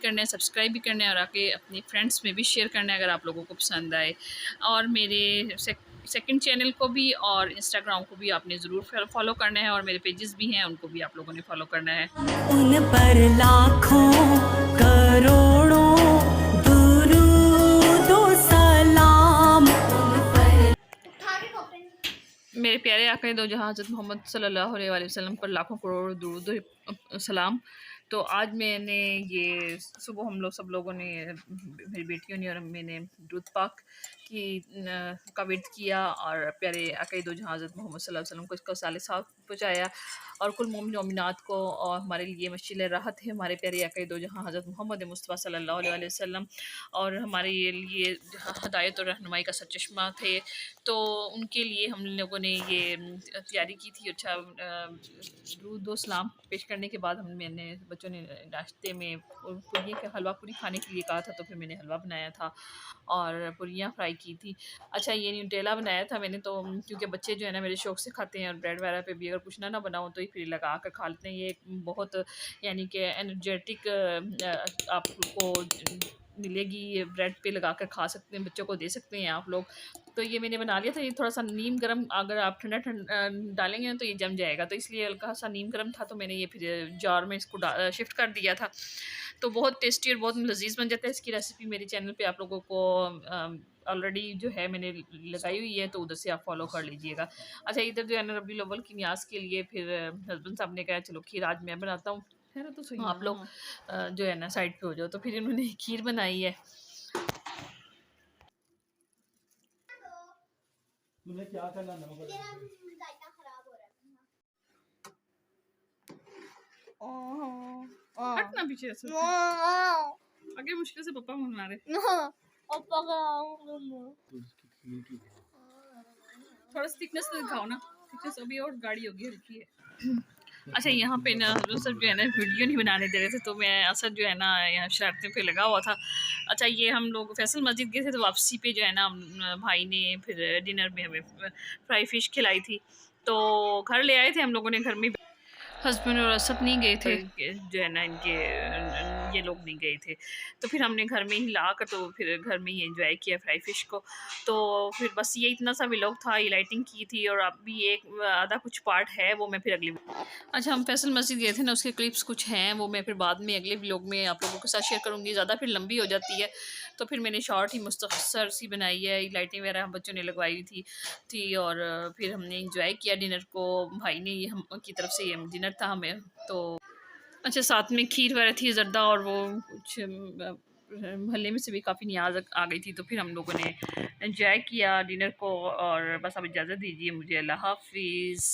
करना है, सब्सक्राइब भी करना है और आके अपने फ्रेंड्स में भी शेयर करना है अगर आप लोगों को पसंद आए। और मेरे सेकंड चैनल को भी और इंस्टाग्राम को भी आपने ज़रूर फॉलो करना है और मेरे पेजेस भी हैं उनको भी आप लोगों ने फॉलो करना है। उन पर लाखों करोड़ों दुरूद व सलाम। मेरे प्यारे आका दो जहाँ हज़रत मोहम्मद सल्लल्लाहु अलैहि वसल्लम पर लाखों करोड़ दुरूद सलाम। तो आज मैंने ये सुबह हम लोग सब लोगों ने, मेरी बेटियों ने और मैंने दुरूद पाक का वेट किया और प्यारे आका दो जहाँ हज़रत मोहम्मद सल्लल्लाहु अलैहि वसल्लम को इसका साले साथ पहुँचाया और कुल मोमिन मोमिनात को, और हमारे लिए मशील राहत है हमारे प्यारे आका दो जहाँ हज़रत मोहम्मद मुस्तफ़ा सल्लल्लाहु अलैहि वसल्लम, और हमारे लिए हदायत और रहनुमाई का सरचश्मा थे। तो उनके लिए हम लोगों ने ये तैयारी की थी। अच्छा, दुरूद व सलाम पेश करने के बाद मैंने बच्चों ने नाश्ते में पुरियाँ का हलवा पूरी खाने के लिए कहा था, तो फिर मैंने हलवा बनाया था और पुरियाँ फ्राई की थी। अच्छा, ये न्यूटेला बनाया था मैंने, तो क्योंकि बच्चे जो है ना मेरे शौक़ से खाते हैं और ब्रेड वगैरह पे भी अगर कुछ ना बनाऊँ तो ये फिर लगा कर खा लेते हैं। ये बहुत यानी कि एनर्जेटिक आपको मिलेगी, ये ब्रेड पे लगा कर खा सकते हैं, बच्चों को दे सकते हैं आप लोग। तो ये मैंने बना लिया था। ये थोड़ा सा नीम गर्म, अगर आप ठंडा डालेंगे तो ये जम जाएगा, तो इसलिए हल्का सा नीम गर्म था तो मैंने ये फिर जार में इसको शिफ्ट कर दिया था। तो बहुत टेस्टी और बहुत लजीज बन जाता है। इसकी रेसिपी मेरे चैनल पे आप लोगों को ऑलरेडी जो है मैंने लगाई हुई है, तो उधर से आप फॉलो कर लीजिएगा। अच्छा, इधर जो है ना रबी अव्वल की न्याज के लिए फिर हस्बैंड साहब ने कहा चलो खीर आज मैं बनाता हूँ, तो सही आप लोग जो है ना साइड पे हो जाओ। तो फिर इन्होंने खीर बनाई है। मुझे क्या करना नमक हटना पीछे से, आगे मुश्किल से पापा बना रहे। थोड़ा सा थिकनेस तो दिखाओ ना, थिकनेस अभी और गाढ़ी होगी, हल्की है। अच्छा, यहाँ पे ना सब जो है ना वीडियो नहीं बनाने दे रहे थे, तो मैं असर जो है ना यहाँ शरारतों पे लगा हुआ था। अच्छा, ये हम लोग फैसल मस्जिद गए थे, तो वापसी पे जो है ना भाई ने फिर डिनर में हमें फ्राई फिश खिलाई थी, तो घर ले आए थे हम लोगों ने। घर में हस्बैंड और असद नहीं गए थे, जो है ना इनके ये लोग नहीं गए थे, तो फिर हमने घर में ही ला कर तो फिर घर में ही एंजॉय किया फ्राई फिश को। तो फिर बस ये इतना सा व्लॉग था, ये लाइटिंग की थी और अभी एक आधा कुछ पार्ट है वो मैं फिर अगली। अच्छा, हम फैसल मस्जिद गए थे ना, उसके क्लिप्स कुछ हैं वो मैं फिर बाद में अगले व्लॉग में आप लोगों के साथ शेयर करूँगी। ज़्यादा फिर लंबी हो जाती है, तो फिर मैंने शॉर्ट ही मुख्तसर सी बनाई है। लाइटिंग वगैरह हम बच्चों ने लगवाई थी और फिर हमने इंजॉय किया डिनर को। भाई ने ये हम की तरफ से ये डिनर था हमें। तो अच्छा, साथ में खीर वगैरह थी, जर्दा, और वो कुछ मोहल्ले में से भी काफ़ी न्याज आ गई थी, तो फिर हम लोगों ने एंजॉय किया डिनर को। और बस अब इजाज़त दीजिए मुझे, अल्लाह हाफिज़।